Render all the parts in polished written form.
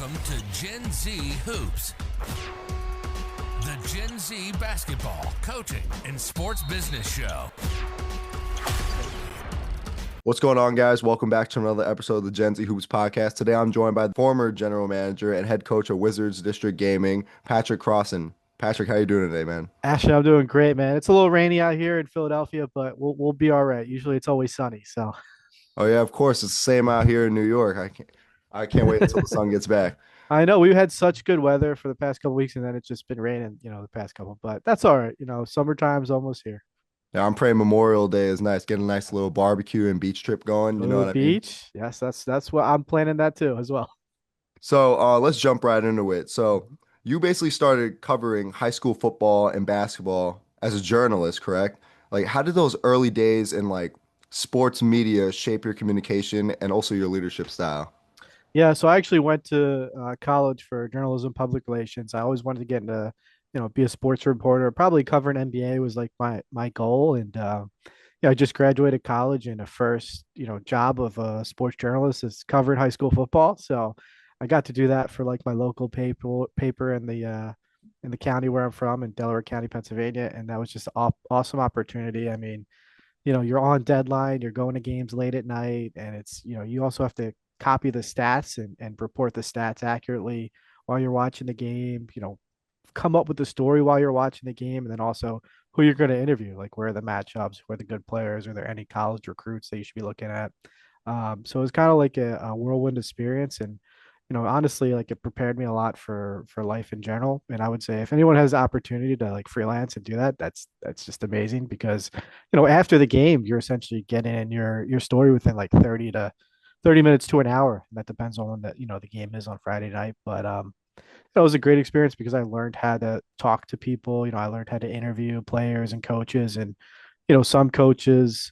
Welcome to Gen Z Hoops, the Gen Z basketball, coaching, and sports business show. What's going on, guys? Welcome back to another episode of the Gen Z Hoops podcast. Today, I'm joined by the former general manager and head coach of Wizards District Gaming, Patrick Crossan. Patrick, how you doing today, man? Ashton, I'm doing great, man. It's a little rainy out here in Philadelphia, but we'll be all right. Usually it's always sunny, so Oh yeah, of course. It's the same out here in New York. I can't wait until the sun gets back. I know we had such good weather for the past couple weeks, and then it's just been raining, the past couple. But that's all right. Summertime's almost here. Yeah, I'm praying Memorial Day is nice. Get a nice little barbecue and beach trip going. Go You to know the what I mean? beach. Yes, that's what I'm planning that too as well. So let's jump right into it. So you basically started covering high school football and basketball as a journalist, correct? Like, how did those early days in like sports media shape your communication and also your leadership style? Yeah, so I actually went to college for journalism, public relations. I always wanted to get into, be a sports reporter. Probably covering NBA was like my goal, and yeah, I just graduated college, and the first job of a sports journalist is covering high school football. So I got to do that for like my local paper in the county where I'm from, in Delaware County, Pennsylvania, and that was just an awesome opportunity. I mean, you're on deadline, you're going to games late at night, and it's, you also have to copy the stats and report the stats accurately while you're watching the game, come up with the story while you're watching the game, and then also who you're going to interview, like where are the matchups, where are the good players, are there any college recruits that you should be looking at? So it's kind of like a whirlwind experience, and honestly, like it prepared me a lot for life in general. And I would say if anyone has the opportunity to like freelance and do that, that's just amazing because after the game, you're essentially getting in your story within like 30 minutes to an hour. And that depends on when the game is on Friday night. But it was a great experience because I learned how to talk to people. I learned how to interview players and coaches, and some coaches,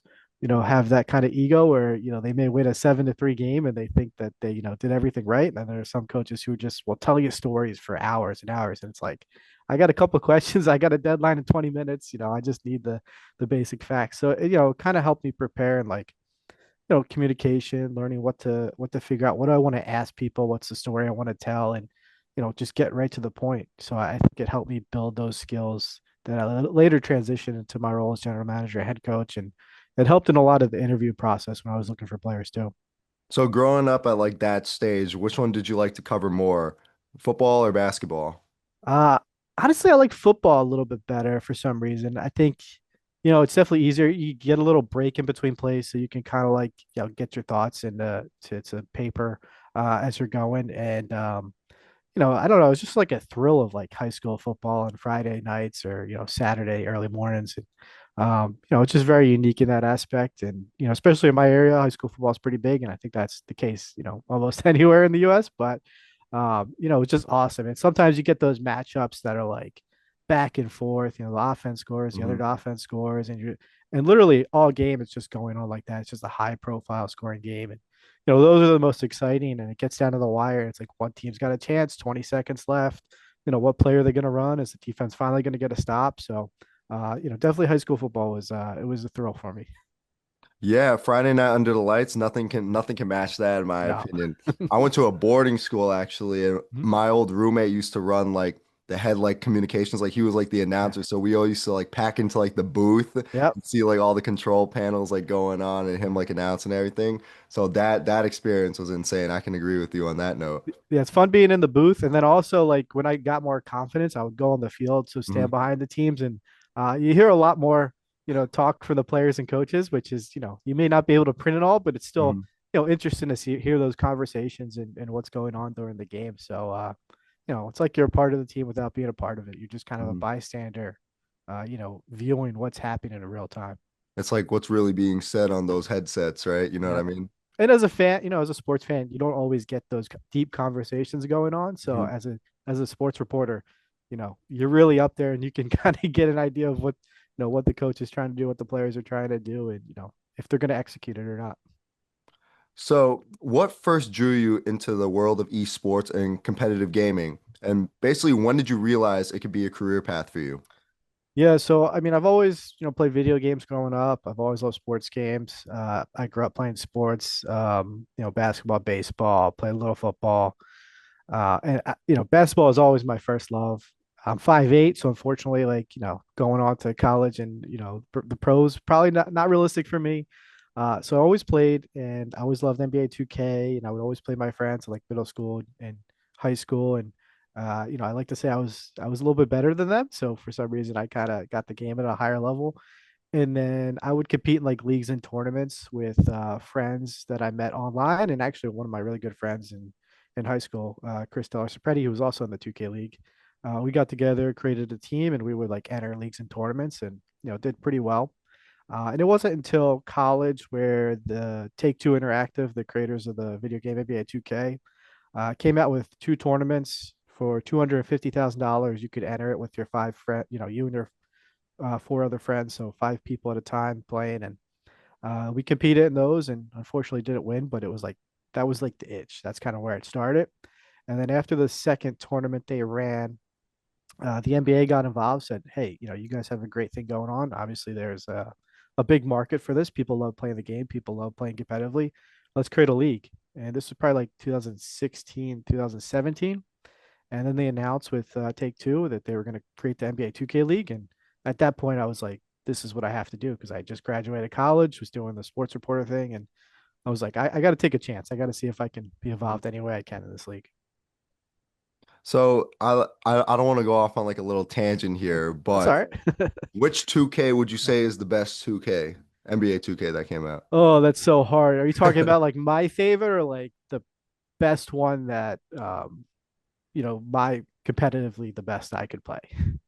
have that kind of ego where they may win a 7-3 game and they think that they did everything right. And then there are some coaches who just will tell you stories for hours and hours, and it's like, I got a couple of questions, I got a deadline in 20 minutes. I just need the basic facts. So kind of helped me prepare and like communication, learning what to figure out, what do I want to ask people, what's the story I want to tell, and just get right to the point. So I think it helped me build those skills that I later transitioned into my role as general manager, head coach, and it helped in a lot of the interview process when I was looking for players too. So growing up at like that stage, which one did you like to cover more, football or basketball? Uh Honestly, I like football a little bit better for some reason. I think it's definitely easier. You get a little break in between plays, so you can kind of like get your thoughts into to paper as you're going. And I don't know, it's just like a thrill of like high school football on Friday nights or Saturday early mornings. And, it's just very unique in that aspect. And especially in my area, high school football is pretty big, and I think that's the case almost anywhere in the U.S. But it's just awesome. And sometimes you get those matchups that are like back and forth. The offense scores, the other Mhm. offense scores, and literally all game it's just going on like that. It's just a high profile scoring game, and those are the most exciting. And it gets down to the wire. It's like one team's got a chance, 20 seconds left. What player are they going to run? Is the defense finally going to get a stop? So, definitely high school football was it was a thrill for me. Yeah, Friday night under the lights, nothing can match that in my No. opinion. I went to a boarding school actually, and Mhm. my old roommate used to run like the head like communications, like he was like the Yeah. announcer. So we all used to like pack into like the booth Yep. and see like all the control panels like going on and him like announcing everything. So that experience was insane. I can agree with you on that note. Yeah, it's fun being in the booth. And then also like when I got more confidence, I would go on the field, so stand Mhm. behind the teams, and you hear a lot more, talk from the players and coaches, which is, you may not be able to print it all, but it's still, Mhm. interesting to hear those conversations and what's going on during the game. So it's like you're a part of the team without being a part of it. You're just kind of a Mhm. bystander, viewing what's happening in real time. It's like what's really being said on those headsets, right? You know what I Yep. mean? And as a fan, as a sports fan, you don't always get those deep conversations going on. So Mhm. as a sports reporter, you're really up there, and you can kind of get an idea of what the coach is trying to do, what the players are trying to do, and if they're going to execute it or not. So, what first drew you into the world of esports and competitive gaming? And basically, when did you realize it could be a career path for you? Yeah, so I mean, I've always played video games growing up. I've always loved sports games. I grew up playing sports, basketball, baseball, played a little football. Basketball is always my first love. I'm 5'8", so unfortunately, like, going on to college and, the pros probably not realistic for me. So I always played and I always loved NBA 2K, and I would always play my friends like middle school and high school. And, I like to say I was a little bit better than them. So for some reason, I kind of got the game at a higher level. And then I would compete in like leagues and tournaments with friends that I met online, and actually one of my really good friends in high school, Chris Delarsopretti, who was also in the 2K league. We got together, created a team, and we would like enter leagues and tournaments, and did pretty well. And it wasn't until college where the Take Two Interactive, the creators of the video game NBA 2K, came out with two tournaments for $250,000. You could enter it with your five friend, you and your four other friends, so five people at a time playing, and we competed in those, and unfortunately didn't win. But it was like that was like the itch. That's kind of where it started. And then after the second tournament they ran, the NBA got involved, said, "Hey, you guys have a great thing going on. Obviously, there's a big market for this. People love playing the game. People love playing competitively. Let's create a league." And this was probably like 2016, 2017. And then they announced with Take Two that they were going to create the NBA 2K League. And at that point, I was like, this is what I have to do because I just graduated college, was doing the sports reporter thing. And I was like, I got to take a chance. I got to see if I can be involved any way I can in this league. So I don't want to go off on like a little tangent here, That's all but right. which 2K would you say is the best 2K, NBA 2K that came out? Oh, that's so hard. Are you talking about like my favorite or like the best one that, my competitively the best I could play?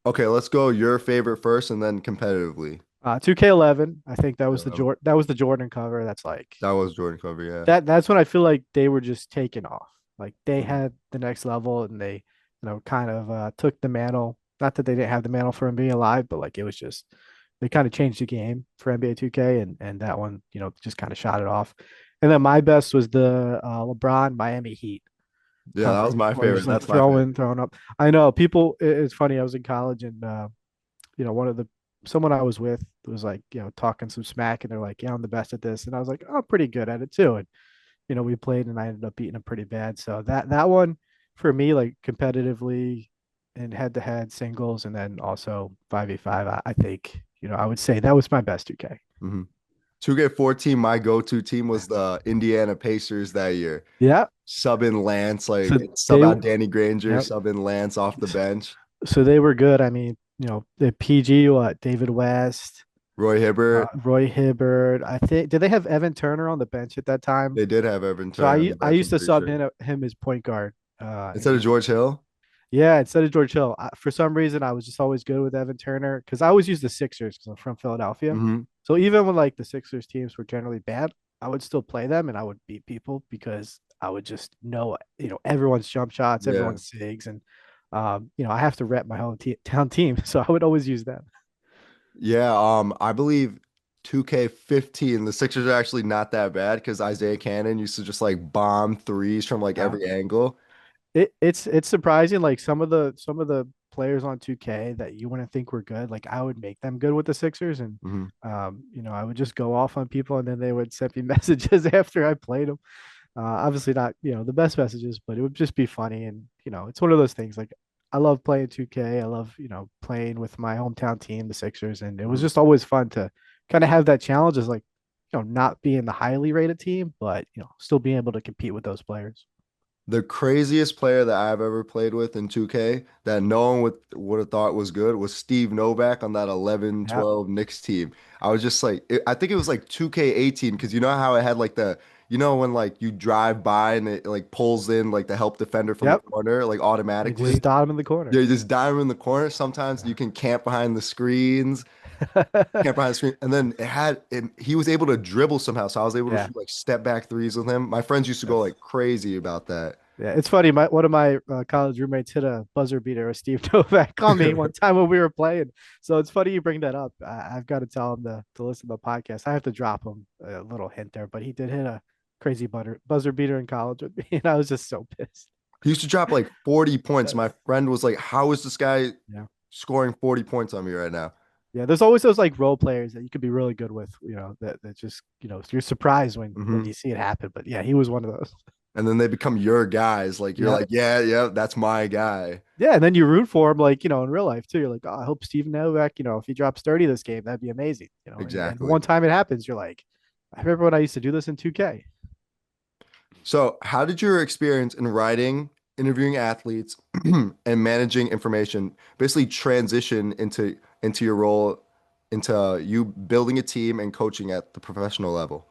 Okay, let's go your favorite first and then competitively. 2K11. I think that was the 2K11. Jordan cover. That's like That was Jordan Cover, yeah. that's when I feel like they were just taking off. Like they Mhm. had the next level, and they, kind of took the mantle. Not that they didn't have the mantle for NBA Live, but like it was just they kind of changed the game for NBA 2K, and that one, just kind of shot it off. And then my best was the LeBron Miami Heat Yeah, that was cover, my where he's favorite. like That's my favorite. throwing up. I know people. It's funny. I was in college, and one of the someone I was with was like, talking some smack, and they're like, "Yeah, I'm the best at this," and I was like, "Oh, I'm pretty good at it too." And we played, and I ended up beating him pretty bad. So that one for me, like competitively and head to head singles, and then also 5v5, I think, I would say that was my best 2K. Mhm. 2K14, my go-to team was the Indiana Pacers that year. Yeah. Sub in Lance, So like sub they, out Danny Granger, yeah. sub in Lance off the bench. So they were good. I mean, the PG, what, David West, Roy Hibbert, Roy Hibbert. I think, did they have Evan Turner on the bench at that time? they did have Evan So Turner on the I bench, used I'm to pretty sub sure. him as point guard. Instead of George Hill. Yeah, instead of George Hill. For some reason, I was just always good with Evan Turner because I always use the Sixers because I'm from Philadelphia. Hmm. So even when like the Sixers teams were generally bad, I would still play them and I would beat people because I would just know, everyone's jump shots, Yeah. everyone's sigs, and I have to rep my whole town team, so I would always use them. Yeah, I believe 2K15, the Sixers are actually not that bad because Isaiah Cannon used to just like bomb threes from like Yeah. every angle. It's surprising. Like some of the players on 2K that you wouldn't think were good, like I would make them good with the Sixers, and Hmm. I would just go off on people, and then they would send me messages after I played them. Obviously not, the best messages, but it would just be funny, and it's one of those things. Like I love playing 2K. I love playing with my hometown team, the Sixers, and it was Hmm. just always fun to kind of have that challenge, as like not being the highly rated team, but still being able to compete with those players. The craziest player that I've ever played with in 2K that no one would have thought was good was Steve Novak on that 11, Yeah. 12 Knicks team. I was just like, I think it was like 2K18 because you know how it had like when like you drive by and it like pulls in like the help defender from the Yep. corner like You just automatically. dot him in the corner. Yeah, you just dive in the corner. Sometimes you can camp behind the screens, Yeah. camp behind the screen, and then he was able to dribble somehow. So I was able to Yeah. shoot like step back threes with him. My friends used to go That's like crazy about that. Yeah, it's funny. One of my college roommates hit a buzzer beater with Steve Novak on me one time when we were playing. So it's funny you bring that up. I've got to tell him to listen to the podcast. I have to drop him a little hint there, but he did hit a crazy buzzer beater in college with me, and I was just so pissed. He used to drop like 40 points. My friend was like, "How is this guy Yeah, scoring 40 points on me right now?" yeah. There's always those like role players that you could be really good with. That just you're surprised when Hmm. you see it happen. But yeah, he was one of those. And then they become your guys. Like you're Yeah. like, yeah, yeah, that's my guy. Yeah, and then you root for him, like, in real life too. You're like, oh, I hope Steven Novak, if he drops 30 this game, that'd be amazing. And Exactly. one time it happens, you're like, I remember when I used to do this in 2K. So, how did your experience in writing, interviewing athletes, and managing information basically transition into your role, into you building a team and coaching at the professional level?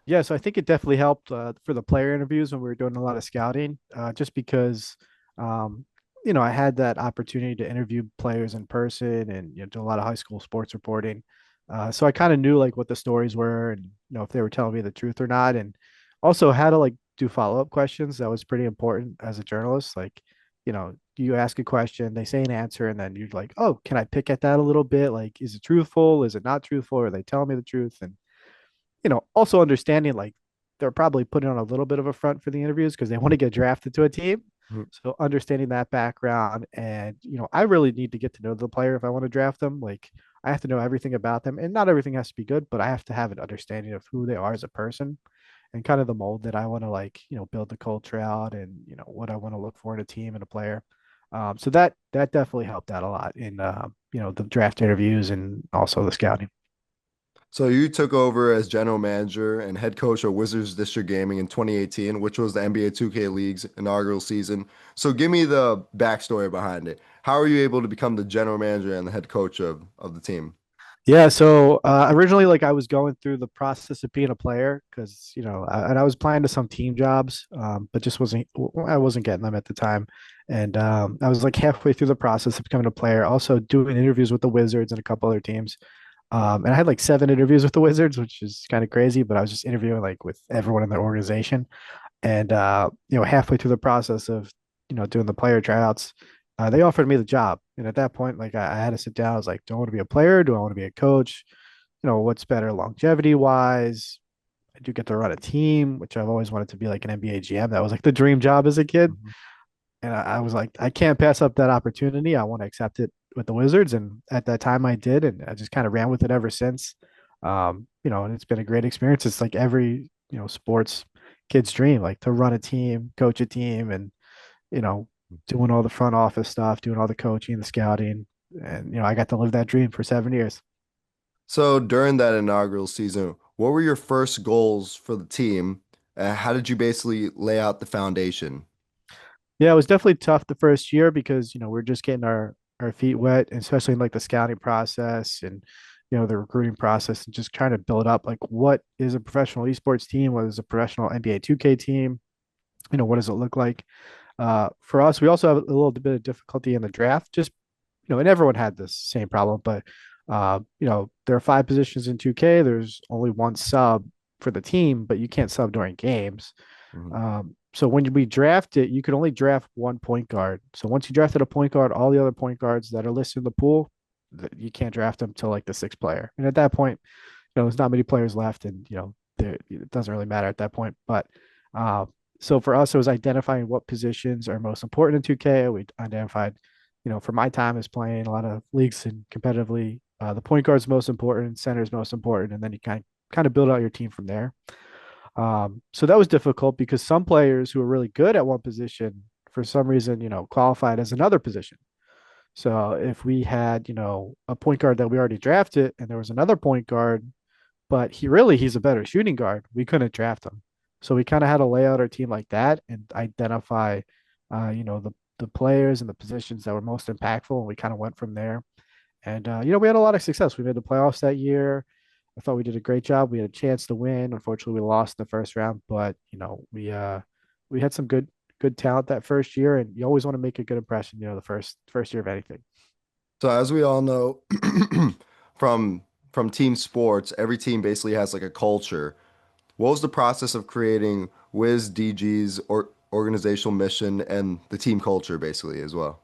Yeah, so I think it definitely helped for the player interviews when we were doing a lot of scouting, just because, um, I had that opportunity to interview players in person and do a lot of high school sports reporting. So I kind of knew like what the stories were and if they were telling me the truth or not, and also how to like do follow-up questions. That was pretty important as a journalist. Like, you ask a question, they say an answer, and then you're like, oh, can I pick at that a little bit? Like, is it truthful? Is it not truthful? Are they telling me the truth? And also understanding like they're probably putting on a little bit of a front for the interviews because they want to get drafted to a team. Mhm. So understanding that background and I really need to get to know the player if I want to draft them. Like I have to know everything about them and not everything has to be good, but I have to have an understanding of who they are as a person and kind of the mold that I want to like, build the culture out and what I want to look for in a team and a player. So that definitely helped out a lot in the draft interviews and also the scouting. So you took over as general manager and head coach of Wizards District Gaming in 2018, which was the NBA 2K League's inaugural season. So give me the backstory behind it. How are you able to become the general manager and the head coach of the team? Yeah, so originally, like I was going through the process of being a player because and I was applying to some team jobs, but just I wasn't getting them at the time, and I was like halfway through the process of becoming a player. Also doing interviews with the Wizards and a couple other teams, and I had like 7 interviews with the Wizards, which is kind of crazy. But I was just interviewing like with everyone in the organization, and halfway through the process of doing the player tryouts, they offered me the job. And at that point, like I had to sit down. I was like, do I want to be a player? Do I want to be a coach? What's better longevity wise? I do get to run a team, which I've always wanted to be like an NBA GM. That was like the dream job as a kid. Mhm. And I was like, I can't pass up that opportunity. I want to accept it with the Wizards. And at that time I did. And I just kind of ran with it ever since. And it's been a great experience. It's like every, sports kid's dream, like to run a team, coach a team, and, you know, doing all the front office stuff, doing all the coaching, the scouting. And, I got to live that dream for 7 years. So during that inaugural season, what were your first goals for the team? How did you basically lay out the foundation? Yeah, it was definitely tough the first year because, we're just getting our feet wet, especially in like the scouting process and, the recruiting process and just trying to build up like what is a professional esports team? What is a professional NBA 2K team? What does it look like? For us, we also have a little bit of difficulty in the draft, just, and everyone had this same problem, but, there are 5 positions in 2K. There's only one sub for the team, but you can't sub during games. Mhm. So when we draft it, you could only draft one point guard. So once you drafted a point guard, all the other point guards that are listed in the pool, you can't draft them till like the sixth player. And at that point, there's not many players left, and it doesn't really matter at that point. But uh, so for us, it was identifying what positions are most important in 2K. We identified, for my time is playing a lot of leagues and competitively, the point guard's most important, center's most important, and then you kind of build out your team from there. So that was difficult because some players who are really good at one position, for some reason, qualified as another position. So if we had, a point guard that we already drafted and there was another point guard, but he's a better shooting guard, we couldn't draft him. So we kind of had to lay out our team like that and identify, the players and the positions that were most impactful. And we kind of went from there. And we had a lot of success. We made the playoffs that year. I thought we did a great job. We had a chance to win. Unfortunately, we lost in the first round, but we had some good talent that first year, and you always want to make a good impression. The first year of anything. So as we all know, from from team sports, every team basically has like a culture. What was the process of creating WizDG's or organizational mission and the team culture basically as well?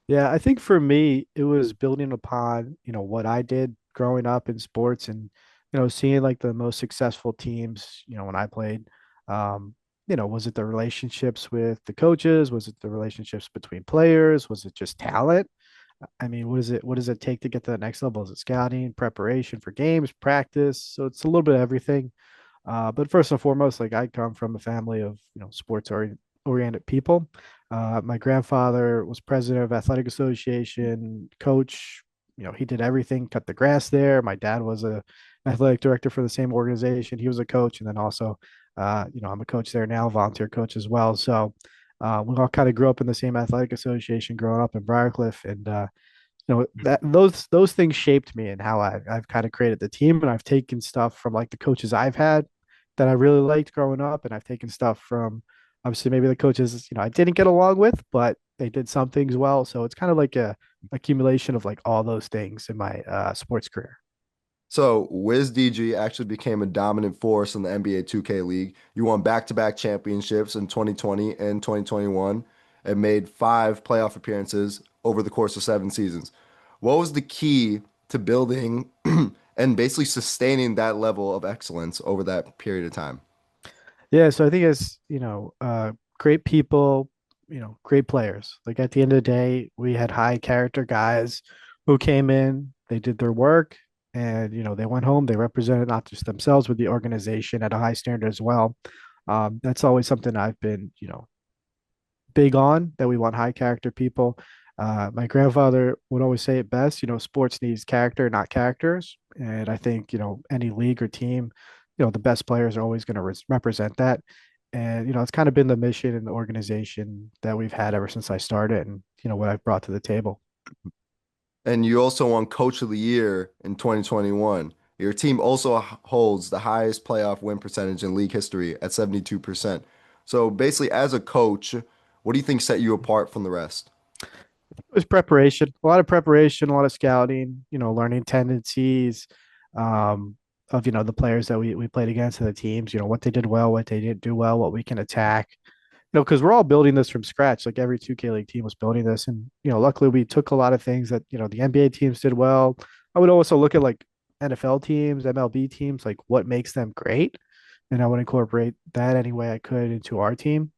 Yeah, I think for me, it was building upon, what I did growing up in sports and, seeing like the most successful teams, when I played. Um, was it the relationships with the coaches? Was it the relationships between players? Was it just talent? I mean, what does it take to get to the next level? Is it scouting, preparation for games, practice? So it's a little bit of everything. But first and foremost, like I come from a family of sports oriented people. My grandfather was president of athletic association, coach. He did everything, cut the grass there. My dad was a athletic director for the same organization. He was a coach, and then also, I'm a coach there now, volunteer coach as well. So we all kind of grew up in the same athletic association, growing up in Briarcliff, and that those things shaped me and how I've kind of created the team, and I've taken stuff from like the coaches I've had that I really liked growing up, and I've taken stuff from obviously maybe the coaches I didn't get along with, but they did some things well. So it's kind of like a accumulation of like all those things in my sports career. So WizDG actually became a dominant force in the NBA 2K League. You won back-to-back championships in 2020 and 2021 and made five playoff appearances over the course of 7 seasons. What was the key to building and basically sustaining that level of excellence over that period of time? Yeah, so I think it's great people, great players. Like at the end of the day, we had high character guys who came in, they did their work, and they went home. They represented not just themselves, but the organization at a high standard as well. That's always something I've been, big on, that we want high character people. My grandfather would always say it best, sports needs character, not characters. And I think, any league or team, the best players are always going to represent that. And, it's kind of been the mission and the organization that we've had ever since I started and, what I've brought to the table. And you also won Coach of the Year in 2021. Your team also holds the highest playoff win percentage in league history at 72%. So basically, as a coach, what do you think set you apart from the rest? It was preparation, a lot of preparation, a lot of scouting, learning tendencies of, the players that we played against and the teams, what they did well, what they didn't do well, what we can attack. Because we're all building this from scratch. Like every 2K League team was building this. And, luckily we took a lot of things that, the NBA teams did well. I would also look at like NFL teams, MLB teams, like what makes them great. And I would incorporate that any way I could into our team.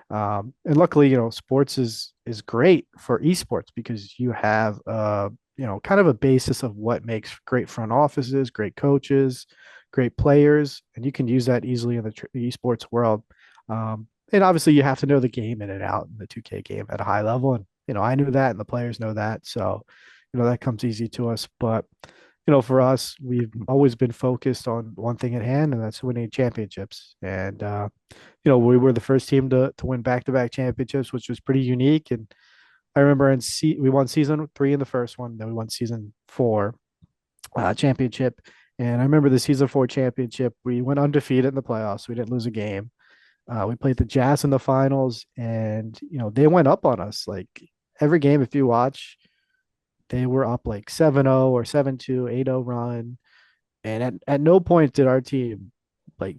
And luckily, sports is great for esports because you have kind of a basis of what makes great front offices, great coaches, great players, and you can use that easily in the esports world. And obviously, you have to know the game in and out in the 2K game at a high level, and I knew that, and the players know that, so that comes easy to us. But for us, we've always been focused on one thing at hand, and that's winning championships. And we were the first team to win back-to-back championships, which was pretty unique. And I remember we won season 3 in the first one, then we won season 4 championship. And I remember the season 4 championship, we went undefeated in the playoffs. We didn't lose a game. We played the Jazz in the finals, and they went up on us. Like every game, if you watch, they were up like 7-0 or 7-2, 8-0 run. And at no point did our team like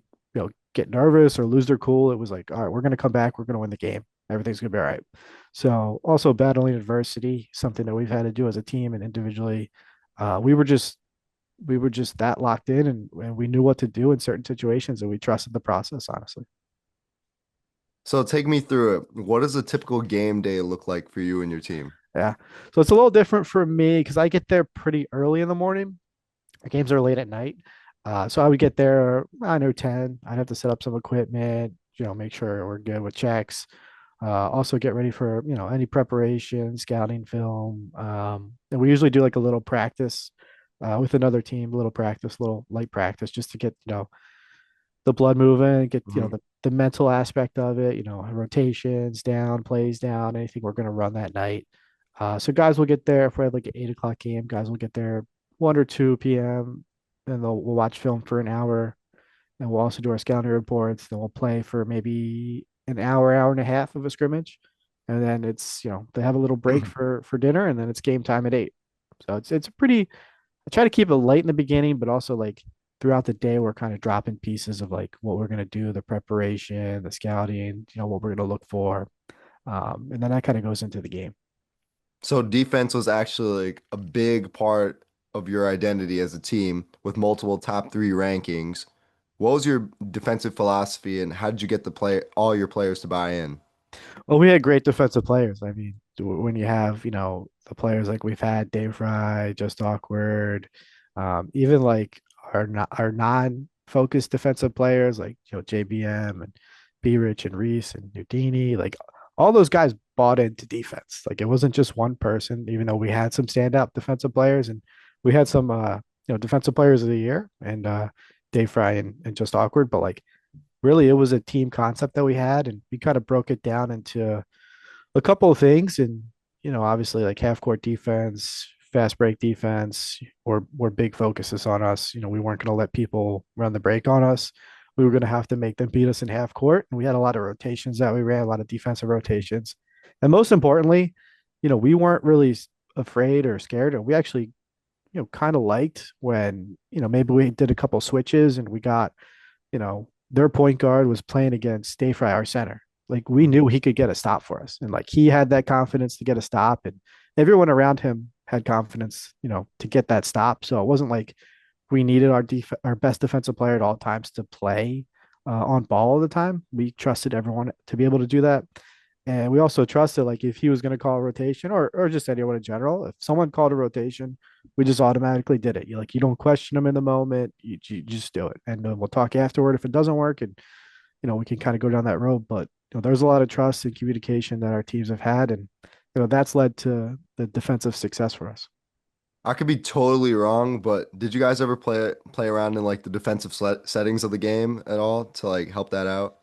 get nervous or lose their cool. It was like, all right, we're gonna come back, we're gonna win the game. Everything's gonna be all right. So also battling adversity, something that we've had to do as a team and individually. We were just that locked in, and we knew what to do in certain situations, and we trusted the process, honestly. So take me through it. What does a typical game day look like for you and your team? Yeah. So it's a little different for me because I get there pretty early in the morning. The games are late at night. So I would get there, I know 10. I'd have to set up some equipment, make sure we're good with checks. Also get ready for, any preparation, scouting film. And we usually do like a little practice with another team, a little practice, little light practice just to get, the blood moving, get, Mhm. the mental aspect of it, rotations down, plays down, anything we're going to run that night. So guys will get there if we have like an 8 o'clock game. Guys will get there 1 or 2 p.m. and we'll watch film for an hour. And we'll also do our scouting reports. Then we'll play for maybe an hour, hour and a half of a scrimmage. And then it's, they have a little break for dinner, and then it's game time at 8. So it's a pretty, I try to keep it light in the beginning, but also like throughout the day, we're kind of dropping pieces of like what we're going to do, the preparation, the scouting, what we're going to look for. And then that kind of goes into the game. So defense was actually like a big part of your identity as a team with multiple top three rankings. What was your defensive philosophy and how did you get the play all your players to buy in? Well, we had great defensive players. I mean, when you have, the players like we've had, Dave Fry, Just Awkward, even like our non focused defensive players like JBM and B Rich and Reese and Nudini. Like all those guys bought into defense. Like it wasn't just one person, even though we had some standout defensive players and we had some defensive players of the year and Dave Fry and just awkward, but like really it was a team concept that we had and we kind of broke it down into a couple of things and obviously like half court defense, fast break defense were big focuses on us. We weren't going to let people run the break on us. We were going to have to make them beat us in half court. And we had a lot of rotations that we ran, a lot of defensive rotations. And most importantly, we weren't really afraid or scared. And we actually, kind of liked when, maybe we did a couple switches and we got, their point guard was playing against Stay Fry, our center. Like we knew he could get a stop for us. And like he had that confidence to get a stop. And everyone around him had confidence, to get that stop. So it wasn't like we needed our best defensive player at all times to play on ball all the time. We trusted everyone to be able to do that. And we also trusted like if he was going to call a rotation or just anyone in general, if someone called a rotation, we just automatically did it. You don't question them in the moment. You just do it. And we'll talk afterward if it doesn't work. And, we can kind of go down that road. But, there's a lot of trust and communication that our teams have had. And, that's led to the defensive success for us. I could be totally wrong, but did you guys ever play around in like the defensive settings of the game at all to like help that out?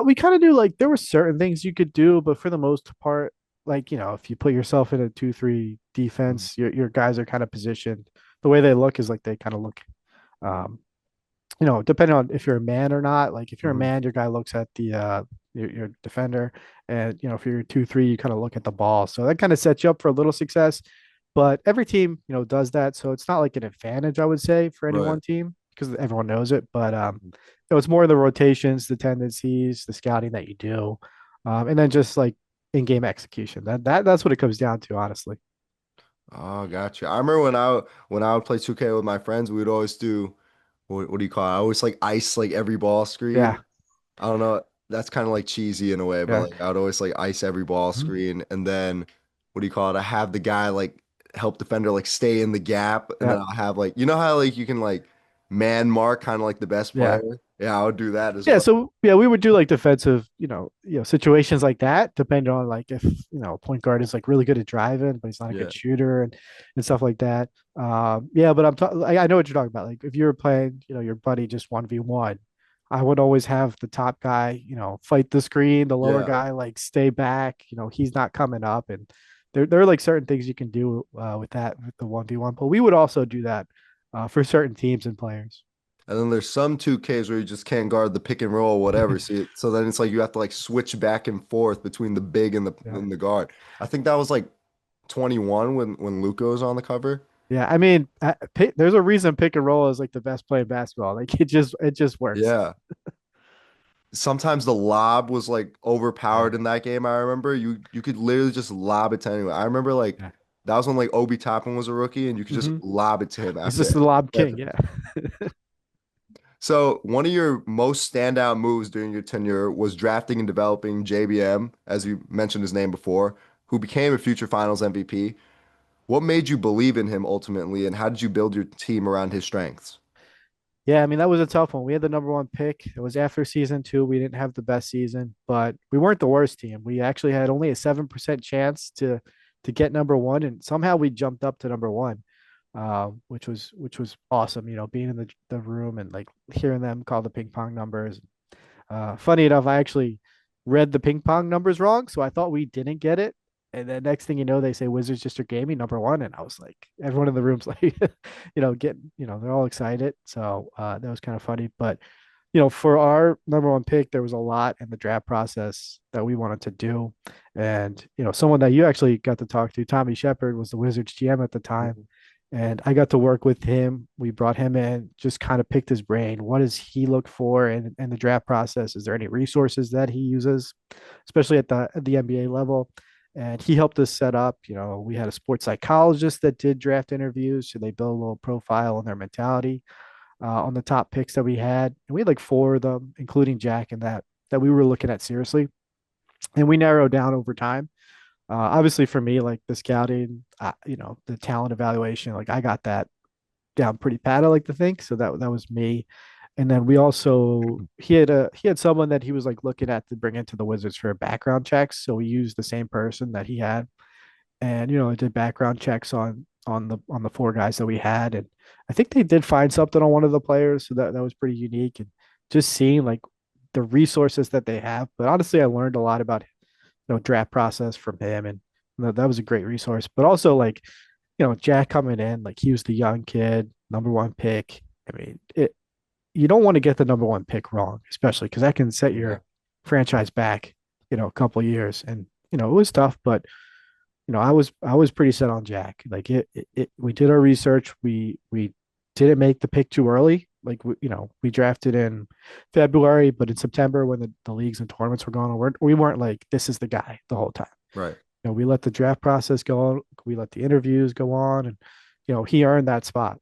We kind of knew like there were certain things you could do, but for the most part, like if you put yourself in a 2-3 Mhm. defense, your guys are kind of positioned. The way they look is like they kind of look, um, depending on if you're a man or not. Like if you're a Mhm. man, your guy looks at the your defender, and if you're 2-3, you kind of look at the ball. So that kind of sets you up for a little success. But every team, does that. So it's not like an advantage, I would say, for any Right. one team because everyone knows it. But it's more the rotations, the tendencies, the scouting that you do, and then just like in-game execution. That's what it comes down to, honestly. Oh, gotcha. I remember when I would play 2K with my friends, we would always do what do you call it? I always like ice like every ball Yeah, screen. I don't know. That's kind of like cheesy in a way, but yeah, like I would always like ice every ball mhm, screen, and then what do you call it? I have the guy like help defender like stay in the gap, and yeah, then I'll have like how like you can like man mark kind of like the best yeah. player. Yeah, I would do that as Yeah, well. so yeah, we would do like defensive, situations like that, depending on like if point guard is like really good at driving, but he's not a Yeah. good shooter and stuff like that. Yeah, but I know what you're talking about. Like if you were playing, your buddy just 1v1, I would always have the top guy, fight the screen, the lower Yeah. guy like stay back. He's not coming up, and there are like certain things you can do with that with the 1v1. But we would also do that for certain teams and players. And then there's some 2Ks where you just can't guard the pick and roll or whatever. So then it's like you have to like switch back and forth between the big and the Yeah. and the guard. I think that was like 21 when Luka was on the cover. Yeah, I mean, there's a reason pick and roll is like the best play in basketball. Like it just works. Yeah. Sometimes the lob was like Yeah. overpowered in that game. I remember you could literally just lob it to anyone. I remember like Yeah. that was when like Obi Toppin was a rookie and you could just Hmm. lob it to him He's after just the lob king. every. Yeah. So one of your most standout moves during your tenure was drafting and developing JBM, as you mentioned his name before, who became a future Finals MVP. What made you believe in him ultimately, and how did you build your team around his strengths? Yeah, I mean that was a tough one. We had the number one pick. It was after season two. We didn't have the best season, but we weren't the worst team. We actually had only a 7% chance to get number one, and somehow we jumped up to number one, which was awesome. Being in the room and like hearing them call the ping pong numbers. Funny enough, I actually read the ping pong numbers wrong, so I thought we didn't get it. And then next thing you know, they say Wizards District Gaming number one, and I was like, everyone in the room's like, they're all excited. So that was kind of funny. But for our number one pick, there was a lot in the draft process that we wanted to do, and someone that you actually got to talk to, Tommy Shepard, was the Wizards GM at the time, Mhm. and I got to work with him. We brought him in, just kind of picked his brain. What does he look for in the draft process? Is there any resources that he uses, especially at the NBA level? And he helped us set up. We had a sports psychologist that did draft interviews, so they build a little profile on their mentality on the top picks that we had. And we had like four of them, including Jack, and that we were looking at seriously. And we narrowed down over time. Obviously, for me, like the scouting, the talent evaluation, like I got that down pretty pat, I like to think. So that was me. And then we also he had someone that he was like looking at to bring into the Wizards for background checks. So we used the same person that he had, and I did background checks on the four guys that we had, and I think they did find something on one of the players, so that was pretty unique, and just seeing like the resources that they have. But honestly, I learned a lot about draft process from him, and that was a great resource. But also like Jack coming in, like he was the young kid, number one pick. I mean, you don't want to get the number one pick wrong, especially because that can set Yeah. your franchise back, a couple of years. And it was tough, but I was pretty set on Jack. Like we did our research. We didn't make the pick too early. Like we drafted in February, but in September when the leagues and tournaments were going on, we weren't like this is the guy the whole time. Right. We let the draft process go on. We let the interviews go on, and he earned that spot.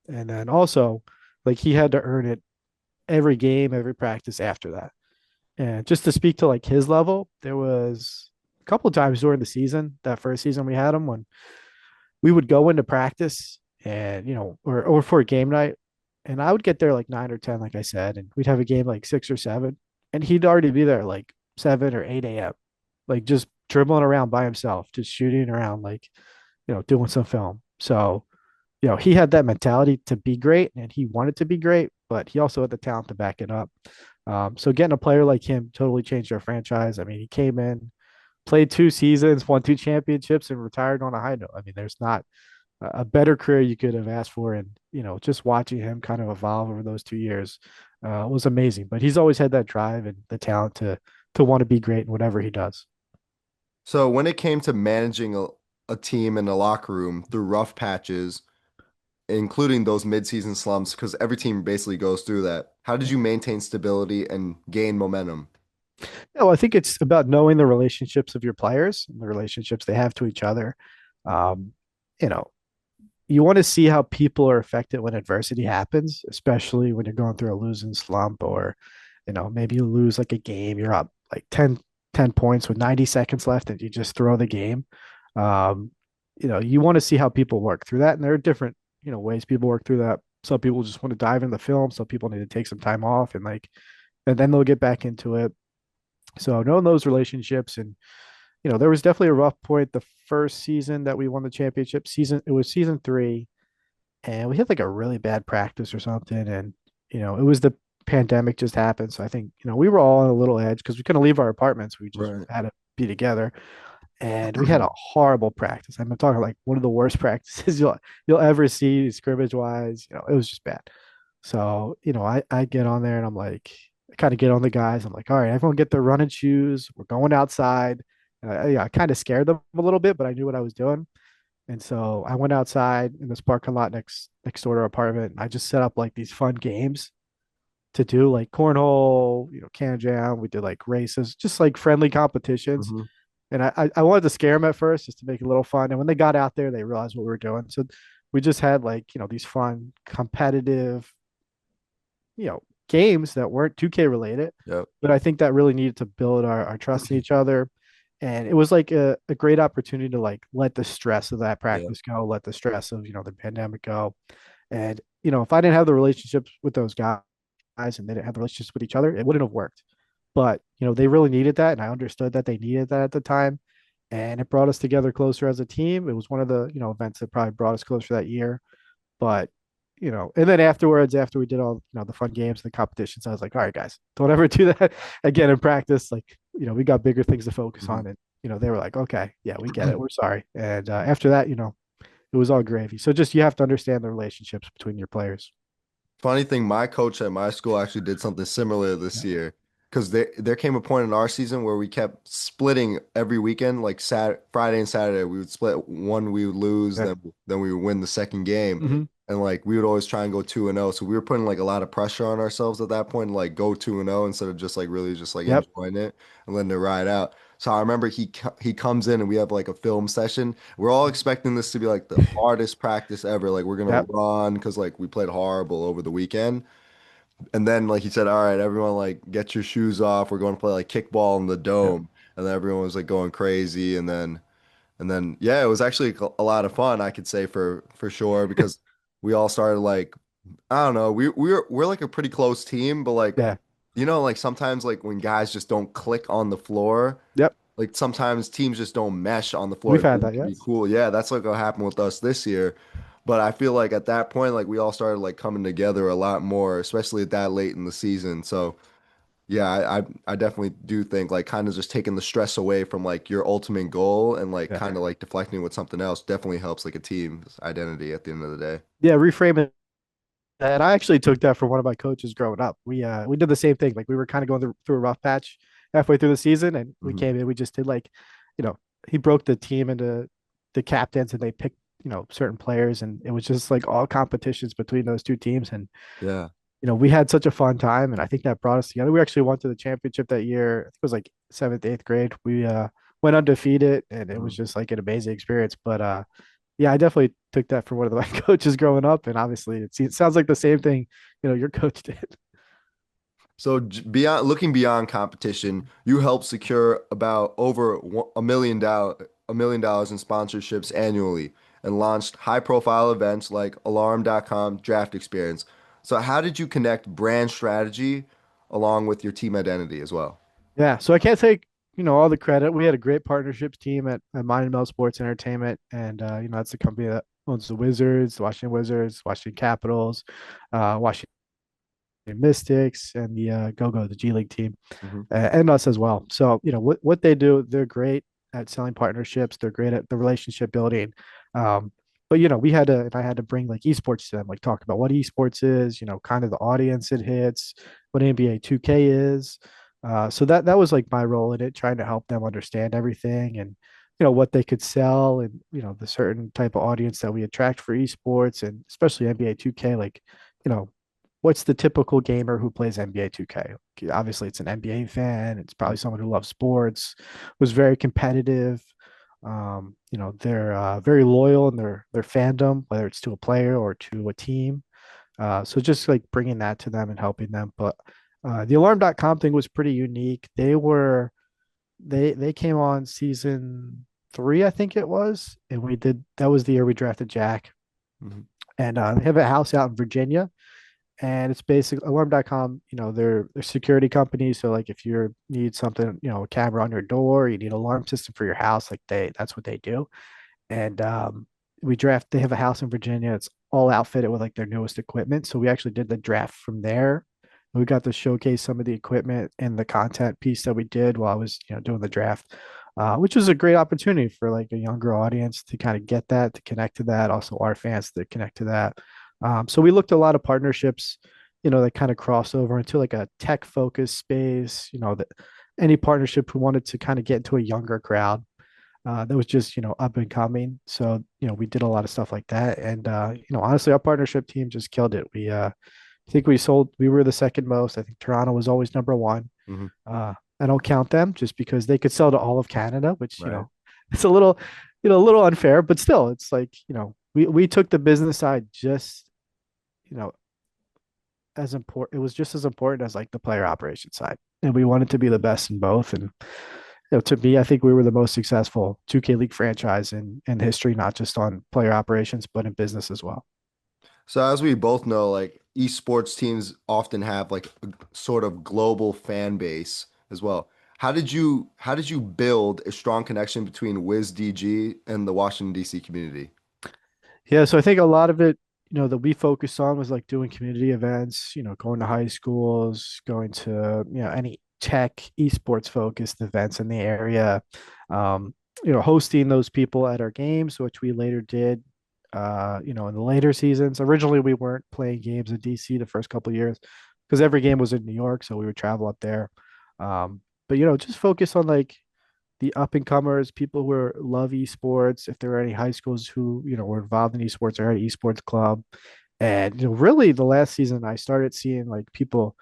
And then also, like he had to earn it every game, every practice after that. And just to speak to like his level, there was a couple of times during the season, that first season we had him, when we would go into practice and or for a game night, and I would get there like 9 or 10, like I said, and we'd have a game like 6 or 7, and he'd already be there like 7 or 8 a.m., like just dribbling around by himself, just shooting around, like doing some film. So he had that mentality to be great, and he wanted to be great, but he also had the talent to back it up. So getting a player like him totally changed our franchise. I mean, he came in, played 2 seasons, won 2 championships, and retired on a high note. I mean, there's not a better career you could have asked for. And, just watching him kind of evolve over those 2 years was amazing. But he's always had that drive and the talent to want to be great in whatever he does. So when it came to managing a team in the locker room through rough patches, including those mid-season slumps, because every team basically goes through that, how did you maintain stability and gain momentum? No, I think it's about knowing the relationships of your players and the relationships they have to each other. Um, you know, you want to see how people are affected when adversity happens, especially when you're going through a losing slump, or, maybe you lose like a game, you're up like 10 points with 90 seconds left and you just throw the game. Um, you want to see how people work through that. And there are different, ways people work through that. Some people just want to dive in the film. Some people need to take some time off and then they'll get back into it. So knowing those relationships, and there was definitely a rough point the first season that we won the championship season. It was season 3, and we had like a really bad practice or something, and it was the pandemic just happened. So I think we were all on a little edge because we couldn't leave our apartments. We just Right. had to be together, and we had a horrible practice. I'm talking like one of the worst practices you'll ever see scrimmage wise. It was just bad. So, I get on there and I'm like, I kind of get on the guys. I'm like, all right, everyone get their running shoes. We're going outside. And I kind of scared them a little bit, but I knew what I was doing. And so I went outside in this parking lot next door to our apartment. And I just set up like these fun games to do, like cornhole, can jam. We did like races, just like friendly competitions. Hmm. And I wanted to scare them at first just to make it a little fun. And when they got out there, they realized what we were doing. So we just had like, these fun competitive games that weren't 2K related, Yep. but I think that really needed to build our trust in each other. And it was like a great opportunity to like let the stress of that Yeah. practice go, let the stress of, the pandemic go. And, if I didn't have the relationships with those guys and they didn't have the relationships with each other, it wouldn't have worked. But, they really needed that. And I understood that they needed that at the time. And it brought us together closer as a team. It was one of the, events that probably brought us closer that year. But and then afterwards, after we did all the fun games and the competitions, I was like, all right, guys, don't ever do that again in practice. Like, we got bigger things to focus Mhm. on. And they were like, okay, yeah, we get it, we're sorry. And after that, it was all gravy. So just you have to understand the relationships between your players. Funny thing, my coach at my school actually did something similar this Yeah. year because there came a point in our season where we kept splitting every weekend, like Friday and Saturday. We would split one, we would lose, Yeah. then we would win the second game, Hmm. and like we would always try and go 2-0. So we were putting like a lot of pressure on ourselves at that point, like go 2-0 instead of just like really just like Yep. enjoying it and letting it ride out. So I remember he comes in and we have like a film session. We're all expecting this to be like the hardest practice ever. Like we're gonna Yep. run because like we played horrible over the weekend. And then like he said, all right, everyone like get your shoes off. We're going to play like kickball in the Yep. dome. And then everyone was like going crazy. And then yeah, it was actually a lot of fun, I could say for sure, because we all started like I don't know. We're like a pretty close team, but like, Yeah. like sometimes like when guys just don't click on the floor, Yep. like sometimes teams just don't mesh on the floor. We've It had really that. can be Yes. cool. Yeah, that's like what happened with us this year. But I feel like at that point, like we all started like coming together a lot more, especially at that late in the season. So yeah, I definitely do think like kind of just taking the stress away from like your ultimate goal and like Yeah. kind of like deflecting with something else definitely helps like a team's identity at the end of the day. Yeah. Reframe it. And I actually took that from one of my coaches growing up. We did the same thing. Like we were kind of going through a rough patch halfway through the season, and we Hmm. came in. We just did like, you know, he broke the team into the captains, and they picked certain players, and it was just like all competitions between those two teams. And Yeah. we had such a fun time, and I think that brought us together. We actually went to the championship that year. I think it was like seventh, eighth grade. We went undefeated, and it was Mhm. just like an amazing experience. But yeah, I definitely took that from one of my coaches growing up, and obviously it sounds like the same thing, your coach did. Beyond looking beyond competition, you help secure about over $1 million in sponsorships annually and launched high-profile events like Alarm.com Draft Experience. So how did you connect brand strategy along with your team identity as well? Yeah, so I can't take all the credit. We had a great partnerships team at Mind and Mel Sports Entertainment, and that's the company that owns the Washington Washington Capitals, Washington Mystics, and the Go-Go, the G League team. Hmm. And us as well. So, what they do, they're great at selling partnerships. They're great at the relationship building. But I had to bring like esports to them, like talk about what esports is, kind of the audience it hits, what NBA 2K is. So that was like my role in it, trying to help them understand everything and what they could sell and the certain type of audience that we attract for esports and especially NBA 2K, like you know what's the typical gamer who plays NBA 2K? Obviously, it's an NBA fan. It's probably someone who loves sports, was very competitive. They're very loyal in their fandom, whether it's to a player or to a team. So just like bringing that to them and helping them. But the alarm.com thing was pretty unique. They came on season three, I think it was, and we did that was the year we drafted Jack. Hmm. And they have a house out in Virginia and it's basically alarm.com, they're security companies. So like if you need something, a camera on your door, you need an alarm system for your house, like that's what they do. And they have a house in Virginia. It's all outfitted with like their newest equipment. So we actually did the draft from there. We got to showcase some of the equipment and the content piece that we did while I was, doing the draft, which was a great opportunity for like a younger audience to kind of get that, to connect to that. Also, our fans to connect to that. So we looked at a lot of partnerships, that kind of cross over into like a tech focused space. That any partnership who wanted to kind of get into a younger crowd that was just up and coming. So we did a lot of stuff like that, and honestly, our partnership team just killed it. I think we were the second most. I think Toronto was always number one. Hmm. I don't count them just because they could sell to all of Canada, which Right. it's a little unfair, but still, it's like we took the business side just you know as important. It was just as important as like the player operation side, and we wanted to be the best in both. And to me, I think we were the most successful 2K League franchise in history, not just on player operations, but in business as well. So as we both know, like esports teams often have like a sort of global fan base as well. How did you build a strong connection between WizDG and the Washington DC community? Yeah, so I think a lot of it, that we focused on was like doing community events, going to high schools, going to, any tech esports focused events in the area, um, hosting those people at our games, which we later did, in the later seasons. Originally, we weren't playing games in DC the first couple of years because every game was in New York, so we would travel up there. But just focus on like the up and comers, people love esports. If there are any high schools who were involved in esports or had an esports club, and really the last season I started seeing like people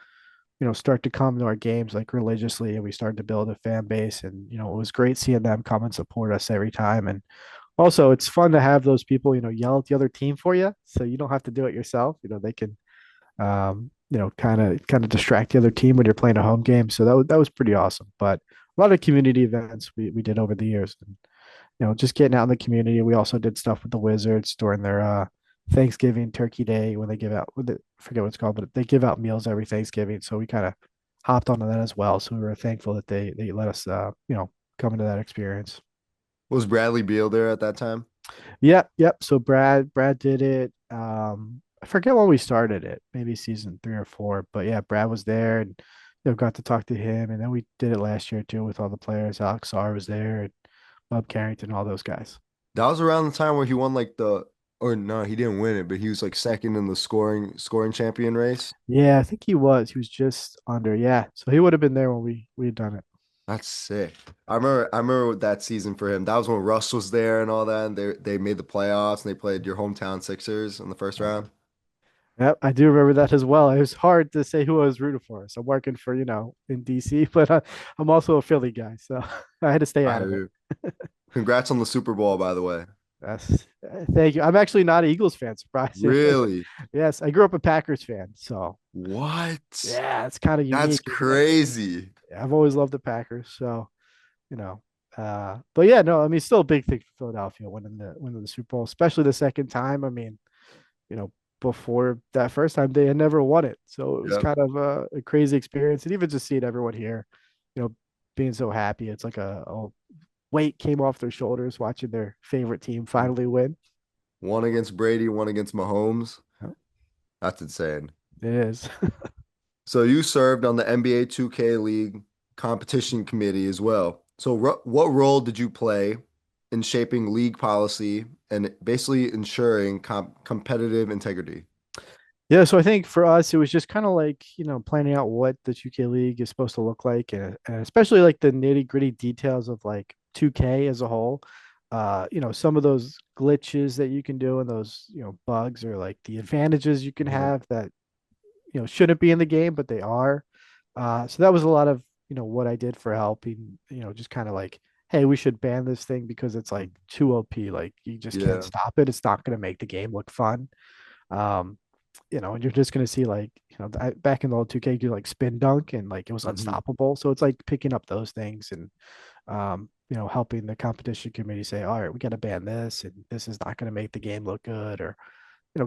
start to come to our games like religiously, and we started to build a fan base, and it was great seeing them come and support us every time. And also, it's fun to have those people yell at the other team for you, so you don't have to do it yourself. They can kind of distract the other team when you're playing a home game. So that was pretty awesome. But a lot of community events we did over the years, and just getting out in the community. We also did stuff with the Wizards during their Thanksgiving, Turkey Day when they give out, I forget what it's called, but they give out meals every Thanksgiving. So we kind of hopped onto that as well. So we were thankful that they let us, come into that experience. Was Bradley Beal there at that time? Yep, yep. So Brad did it. I forget when we started it, maybe season 3 or 4. But yeah, Brad was there and got to talk to him. And then we did it last year too with all the players. Alex Sarr was there and Bob Carrington, all those guys. That was around the time where he won like or no, he didn't win it, but he was like second in the scoring champion race. Yeah, I think he was. He was just under. Yeah. So he would have been there when we had done it. That's sick. I remember that season for him. That was when Russ was there and all that, and they made the playoffs and they played your hometown Sixers in the first round. Yep, I do remember that as well. It was hard to say who I was rooting for. So I'm working for, in DC, but I'm also a Philly guy, so I had to stay out of it. I Congrats on the Super Bowl, by the way. Yes, thank you. I'm actually not an Eagles fan, surprisingly. Really? Yes, I grew up a Packers fan, so What? yeah, it's kind of That's unique. crazy. I've always loved the Packers, so you know. But yeah, no, I mean, still a big thing for Philadelphia winning the Super Bowl, especially the second time. I mean, you know, before that first time they had never won it. So it was Yep. kind of a crazy experience. And even just seeing everyone here, you know, being so happy. It's like a weight came off their shoulders watching their favorite team finally win. One against Brady, one against Mahomes. Yep, That's insane. it is. So you served on the NBA 2K League competition committee as well. So what role did you play in shaping league policy and basically ensuring competitive integrity? Yeah, so I think for us, it was just kind of like, planning out what the 2K League is supposed to look like, and especially like the nitty-gritty details of like 2K as a whole. Some of those glitches that you can do and those, bugs or like the advantages you can Mhm. have that, shouldn't be in the game, but they are. So that was a lot of, what I did for helping, just kind of like, hey, we should ban this thing because it's like too OP. Like you just can't Yeah. stop it. It's not going to make the game look fun. Um, and you're just gonna see like back in the old 2K do like spin dunk and like it was Hmm. unstoppable. So it's like picking up those things and helping the competition committee say, all right, we got to ban this and this is not going to make the game look good, or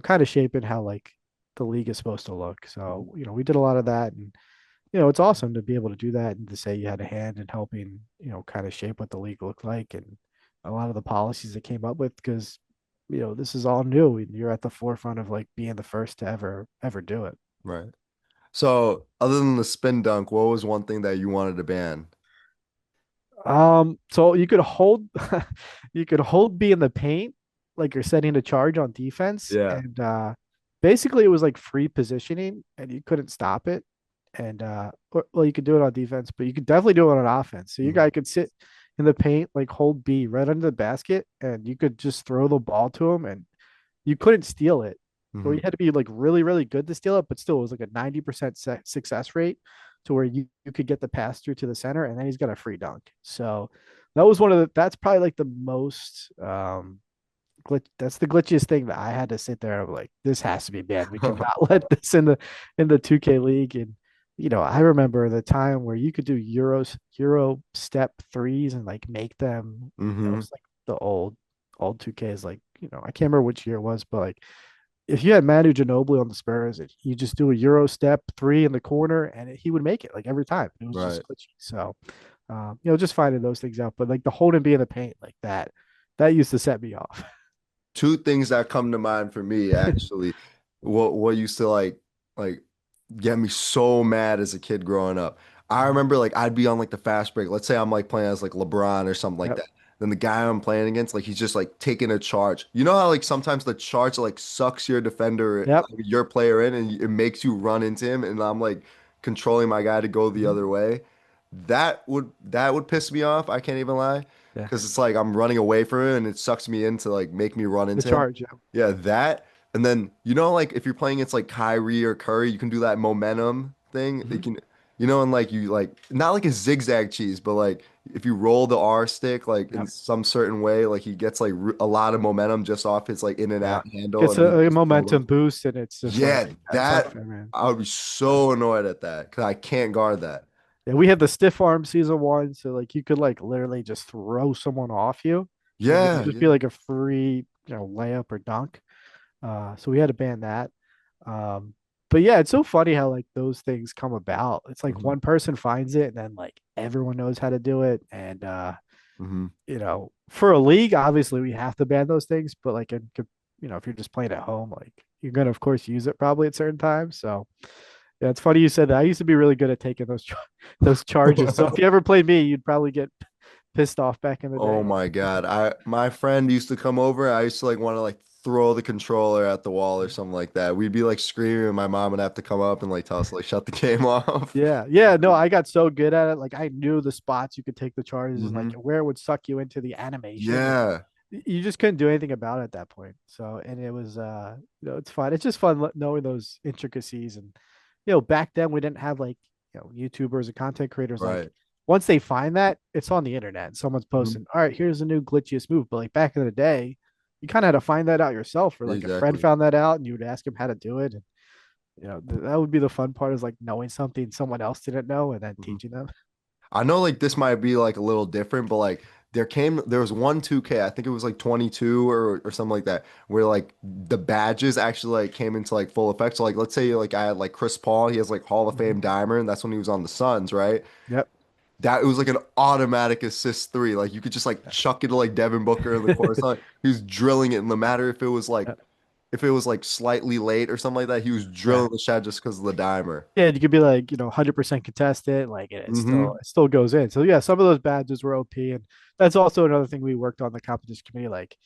kind of shaping how like the league is supposed to look. So we did a lot of that, and it's awesome to be able to do that and to say you had a hand in helping kind of shape what the league looked like and a lot of the policies that came up with because this is all new and you're at the forefront of like being the first to ever do it. Right. So other than the spin dunk, what was one thing that you wanted to ban? So you could hold you could hold B in the paint like you're setting a charge on defense, Yeah. and basically it was like free positioning and you couldn't stop it. And well, you could do it on defense, but you could definitely do it on offense. So your Hmm. guy could sit in the paint, like hold B right under the basket, and you could just throw the ball to him and you couldn't steal it, or Hmm. you had to be like really, really good to steal it, but still it was like a 90% success rate to where you could get the pass through to the center and then he's got a free dunk. So that was that's probably like the most that's the glitchiest thing that I had to sit there. I'm like, this has to be banned. We cannot let this in the 2K league. And I remember the time where you could do Euro step threes and like make them. That Hmm. was like the old 2Ks. Like, I can't remember which year it was, but like if you had Manu Ginobili on the Spurs, you just do a Euro step three in the corner and he would make it like every time. It was just Right. glitchy. So, just finding those things out. But like the hold and be in the paint like that used to set me off. Two things that come to mind for me actually. What used to like get me so mad as a kid growing up. I remember like I'd be on like the fast break. Let's say I'm like playing as like LeBron or something like Yep. that. Then the guy I'm playing against, like he's just like taking a charge. You know how like sometimes the charge like sucks your defender, Yep. your player in, and it makes you run into him, and I'm like controlling my guy to go the Mhm. other way. That would piss me off. I can't even lie, Yeah. because it's like I'm running away from him, and it sucks me in to like make me run The into him. charge. Yeah. Yeah, that. And then like if you're playing against like Kyrie or Curry, you can do that momentum thing. You Mhm. can, and like you like not like a zigzag cheese, but like if you roll the R stick like in Yep. some certain way, like he gets like a lot of momentum just off his like in and Yeah. out handle, Gets and then he a gets filled momentum up. boost and it's just like Yeah, that's that unfair, man. I would be so annoyed at that because I can't guard that. Yeah, we had the stiff arm season one, so like you could like literally just throw someone off you and it would Yeah, just be yeah. like a free, layup or dunk. So we had to ban that. Um, but yeah, it's so funny how like those things come about. It's like Hmm. one person finds it and then like everyone knows how to do it. And Hmm. for a league, obviously we have to ban those things, but like if you're just playing at home, like you're gonna of course use it probably at certain times. So yeah, it's funny you said that. I used to be really good at taking those charges. So if you ever played me, you'd probably get pissed off back in the Oh day. my God. My friend used to come over. I used to like want to like throw the controller at the wall or something like that. We'd be like screaming, and my mom would have to come up and like tell us like shut the game off. Yeah, yeah, no, I got so good at it. Like I knew the spots you could take the charges and like Hmm. where it would suck you into the animation, and Yeah. you just couldn't do anything about it at that point. So, and it was, it's fun. It's just fun knowing those intricacies. And back then we didn't have like YouTubers and content creators. Like Right. once they find that, it's on the internet. And someone's Hmm. posting, all right, here's a new glitchiest move. But like back in the day, you kind of had to find that out yourself, or like a friend Exactly. found that out, and you would ask him how to do it. And that would be the fun part, is like knowing something someone else didn't know and then Mhm. teaching them. I know like this might be like a little different, but like there was one 2K, I think it was like 22 or something like that, where like the badges actually like came into like full effect. So like let's say like I had like Chris Paul, he has like Hall of Mhm. Fame dimer, and that's when he was on the Suns, right? Yep. That it was like an automatic assist three. Like you could just like chuck it to like Devin Booker in the corner. It's not like he was drilling it, and no matter Yeah. if it was like slightly late or something like that, he was Yeah. drilling the shot just because of the dimer. Yeah, you could be like, 100% contested, like it still Hmm. it still goes in. So yeah, some of those badges were OP, and that's also another thing we worked on the competition committee, like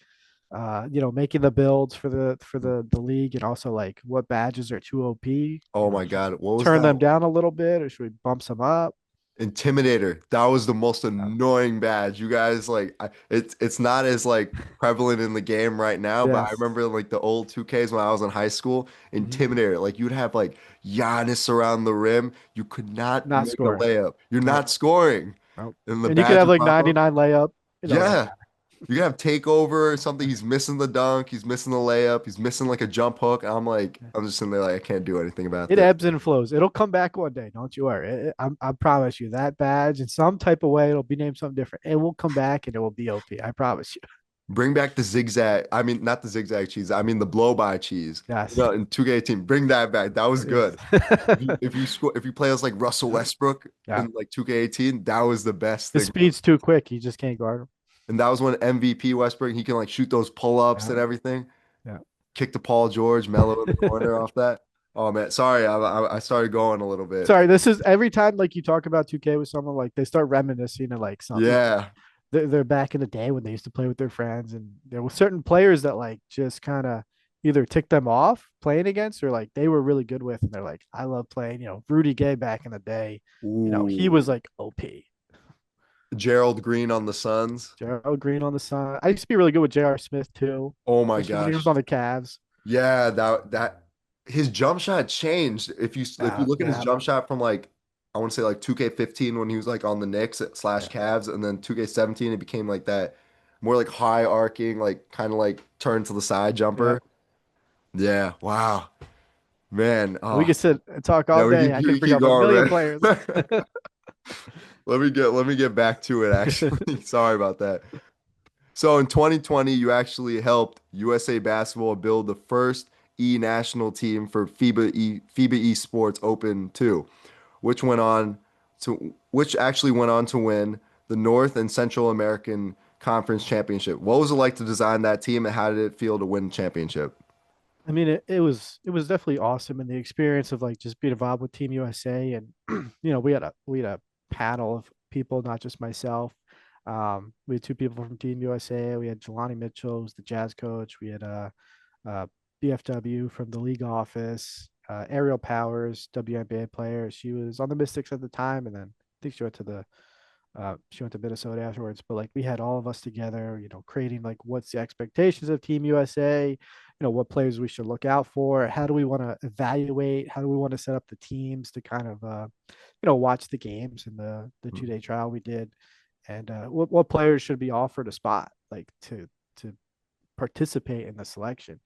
making the builds for the league, and also like what badges are too OP. Oh my Should we God, what was turn that? them down a little bit, or should we bump some up? Intimidator. That was the most Uh, annoying badge. You guys like it's not as like prevalent in the game right now, but I yes. remember like the old 2Ks when I was in high school, Mhm. Intimidator. Like you'd have like Giannis around the rim. You could not Not make a scoring. layup. You're Nope. not scoring. Nope. And the And you could badge have would like pop up. 99 layup. It doesn't Yeah. matter. You can have takeover or something. He's missing the dunk. He's missing the layup. He's missing like a jump hook. I'm just sitting there like I can't do anything about It this. ebbs and flows. It'll come back one day. Don't you worry. I promise you that badge in some type of way, it'll be named something different. It will come back and it will be OP. I promise you. Bring back the zigzag. I mean, not the zigzag cheese. I mean the blow by cheese. Yes. No, in 2K18, bring that back. That was Yes. good. If you play as like Russell Westbrook Yeah. in like 2K18, that was the best His thing. speed's too quick. You just can't guard him. And that was when MVP Westbrook, he can like shoot those pull-ups Yeah. and everything. Yeah. Kick to Paul George, Mello in the corner off that. Oh man, sorry, I started going a little bit. Sorry, this is every time like you talk about 2K with someone, like they start reminiscing of like some, Yeah. they're back in the day when they used to play with their friends, and there were certain players that like just kind of either ticked them off playing against, or like they were really good with, and they're like, I love playing. Rudy Gay back in the day, he Ooh. was like OP. Gerald Green on the Suns. Gerald Green on the side. I used to be really good with J.R. Smith too, Oh my especially when he was gosh. on the Cavs. Yeah, that his jump shot changed. If you look at his Yeah, jump shot from like I want to say like 2K15 when he was like on the Knicks slash yeah, Cavs, and then 2K17 it became like that more like high arcing, like kind of like turn to the side yeah. jumper. Yeah, wow, man. We Oh, could sit and talk yeah, all day. I we could bring keep up a million going, players. man. Let me get back to it actually. Sorry about that. So in 2020, you actually helped USA Basketball build the first national team for FIBA Esports Open 2, which actually went on to win the North and Central American Conference Championship. What was it like to design that team, and how did it feel to win the championship? I mean, it was definitely awesome, and the experience of like just being involved with Team USA, and we had a panel of people, not just myself. We had two people from Team USA. We had Jelani Mitchell, who's the Jazz coach. We had uh, BFW from the league office. Ariel Powers, WNBA player. She was on the Mystics at the time, and then I think she went to Minnesota afterwards. But like we had all of us together, creating like what's the expectations of Team USA, what players we should look out for, how do we want to evaluate, how do we want to set up the teams to kind of watch the games and the 2 day trial we did, and what players should be offered a spot like to participate in the selection.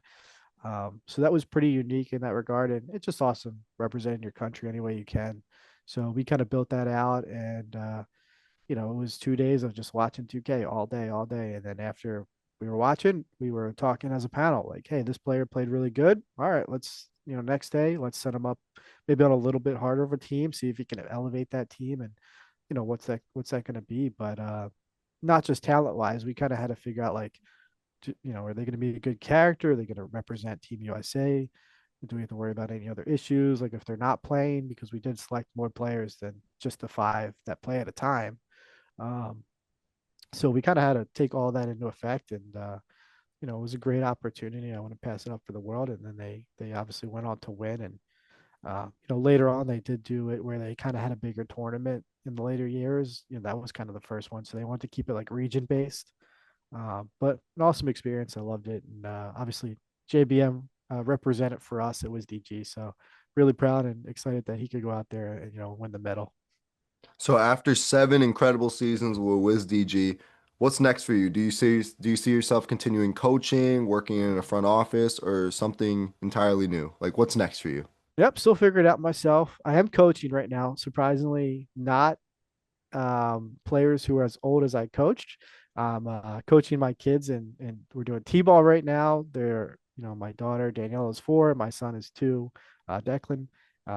So that was pretty unique in that regard, and it's just awesome representing your country any way you can. So we kind of built that out, and it was 2 days of just watching 2K all day, and then after we were watching, we were talking as a panel, like, hey, this player played really good. All right, let's, next day, let's set him up maybe on a little bit harder of a team, see if he can elevate that team and what's that going to be. But not just talent wise, we kind of had to figure out like, are they going to be a good character? Are they going to represent Team USA? Do we have to worry about any other issues? Like if they're not playing, because we did select more players than just the five that play at a time. Um, so we kind of had to take all that into effect, and it was a great opportunity. I want to pass it up for the world, and then they obviously went on to win. And later on they did do it where they kind of had a bigger tournament in the later years. That was kind of the first one, so they wanted to keep it like region based. But an awesome experience. I loved it, and obviously JBM represented for us at WizDG. So really proud and excited that he could go out there and win the medal. So after 7 incredible seasons with WizDG, what's next for you? Do you see yourself continuing coaching, working in a front office, or something entirely new? Like what's next for you? Yep, still figuring it out myself. I am coaching right now. Surprisingly, not players who are as old as I coached. I'm coaching my kids, and we're doing t-ball right now. They're my daughter Danielle is 4, my son is 2, Declan.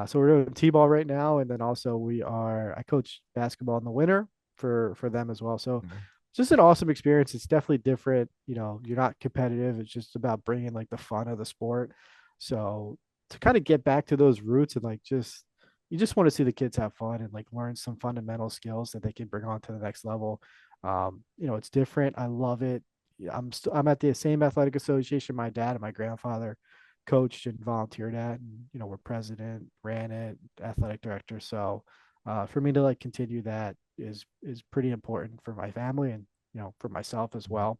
So we're doing t-ball right now, and then also I coach basketball in the winter for them as well. So Mhm. just an awesome experience. It's definitely different. You're not competitive. It's just about bringing like the fun of the sport. So to kind of get back to those roots and like you just want to see the kids have fun and like learn some fundamental skills that they can bring on to the next level. It's different. I love it. Yeah, I'm at the same athletic association my dad and my grandfather coached and volunteered at, and we're president, ran it, athletic director. So for me to like continue that is pretty important for my family and for myself as well.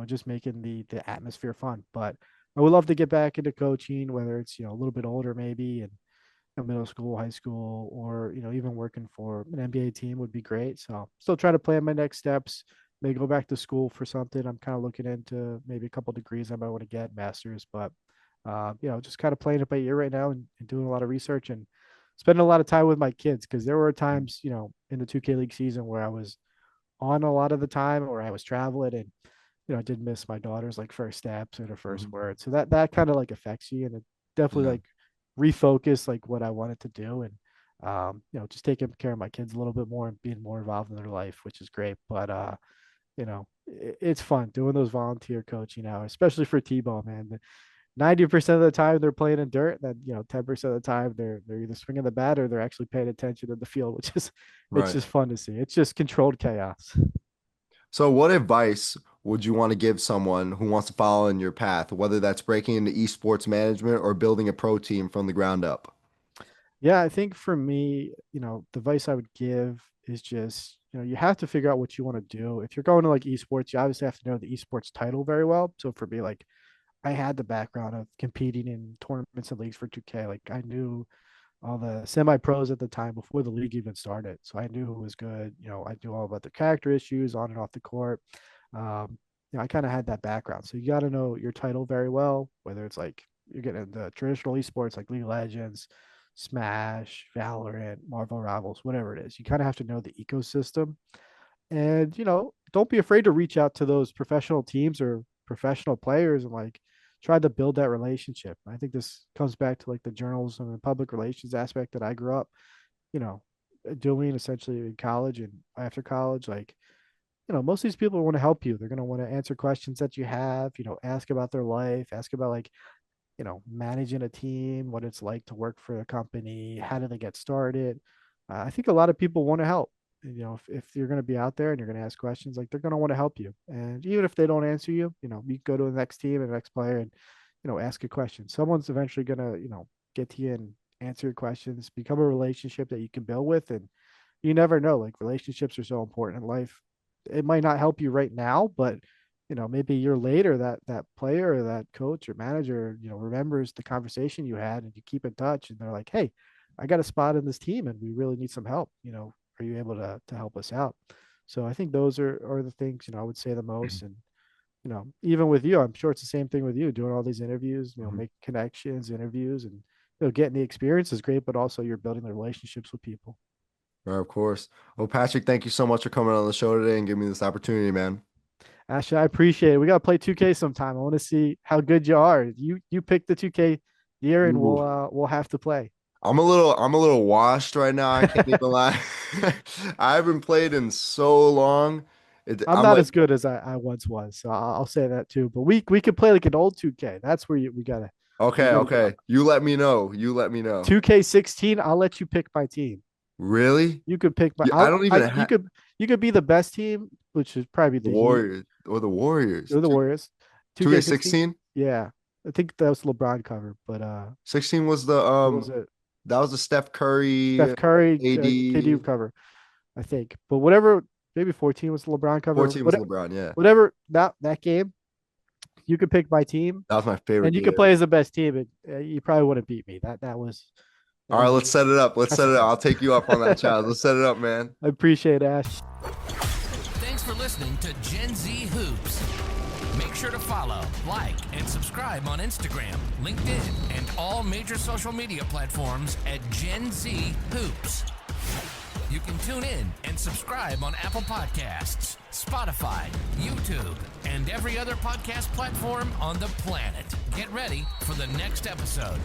Just making the atmosphere fun. But I would love to get back into coaching, whether it's a little bit older maybe, and middle school, high school, or even working for an NBA team would be great. So still trying to plan my next steps. May go back to school for something. I'm kind of looking into maybe a couple degrees I might want to get, masters, but just kind of playing it by ear right now, and doing a lot of research and spending a lot of time with my kids, because there were times in the 2K League season where I was on a lot of the time, or I was traveling, and I did miss my daughter's like first steps or her first Mhm. words. So that kind of like affects you, and it definitely Yeah. like refocus like what I wanted to do, and just taking care of my kids a little bit more and being more involved in their life, which is great. But it's fun doing those volunteer coaching hours, especially for T-ball, man. 90% of the time they're playing in dirt, then 10% of the time they're either swinging the bat or they're actually paying attention in the field, which is it's Right. just fun to see. It's just controlled chaos. So what advice would you want to give someone who wants to follow in your path, whether that's breaking into esports management or building a pro team from the ground up? Yeah, I think for me, the advice I would give is just, you have to figure out what you want to do. If you're going to like esports, you obviously have to know the esports title very well. So for me, like I had the background of competing in tournaments and leagues for 2K. Like I knew all the semi pros at the time before the league even started. So I knew who was good. I knew all about the character issues on and off the court. Um, I kind of had that background. So you got to know your title very well, whether it's like you're getting into traditional esports like League of Legends, Smash, Valorant, Marvel Rivals, whatever it is. You kind of have to know the ecosystem, and don't be afraid to reach out to those professional teams or professional players and like try to build that relationship. I think this comes back to like the journalism and public relations aspect that I grew up you know doing essentially in college and after college. Like most of these people want to help you. They're going to want to answer questions that you have, ask about their life, ask about like managing a team, what it's like to work for a company, how do they get started. I think a lot of people want to help. And, if you're going to be out there and you're going to ask questions, like they're going to want to help you. And even if they don't answer you, you go to the next team and the next player and, ask a question. Someone's eventually going to, get to you and answer your questions, become a relationship that you can build with. And you never know, like relationships are so important in life. It might not help you right now, but maybe a year later that player or that coach or manager remembers the conversation you had, and you keep in touch, and they're like, hey, I got a spot in this team and we really need some help. Are you able to help us out? So I think those are the things I would say the most. And even with you, I'm sure it's the same thing with you, doing all these interviews, Mhm. make connections, interviews, and getting the experience is great, but also you're building the relationships with people. Right, of course. Well, Patrick, thank you so much for coming on the show today and giving me this opportunity, man. Ashton, I appreciate it. We gotta play 2K sometime. I want to see how good you are. You pick the 2K year, and Ooh. we'll have to play. I'm a little washed right now. I can't even lie. I haven't played in so long. I'm I'm not like, as good as I once was, so I'll say that too. But we could play like an old 2K. That's where we gotta we okay, gotta go. okay. You let me know. You let me know. 2K16. I'll let you pick my team. Really? You could pick my. Yeah, I don't even have You could be the best team, which is probably the the Heat Warriors or the Warriors. or the Warriors. 2K16. 2K16? Yeah, I think that was LeBron cover, but 16 was the what was it? that was the Steph Curry, Steph Curry, KD AD. cover, I think. But whatever, maybe 14 was the LeBron cover. 14 was LeBron, yeah. Whatever that game, you could pick my team, That was my favorite and you could game. play as the best team. And you probably wouldn't beat me. That All right, was let's set it up. Let's set it up. I'll take you up on that precedent. challenge. Let's set it up, man. I appreciate it, Ash. Thanks for listening to Gen Z Hoops. Make sure to follow, like, and subscribe on Instagram, LinkedIn, and all major social media platforms at Gen Z Hoops. You can tune in and subscribe on Apple Podcasts, Spotify, YouTube, and every other podcast platform on the planet. Get ready for the next episode.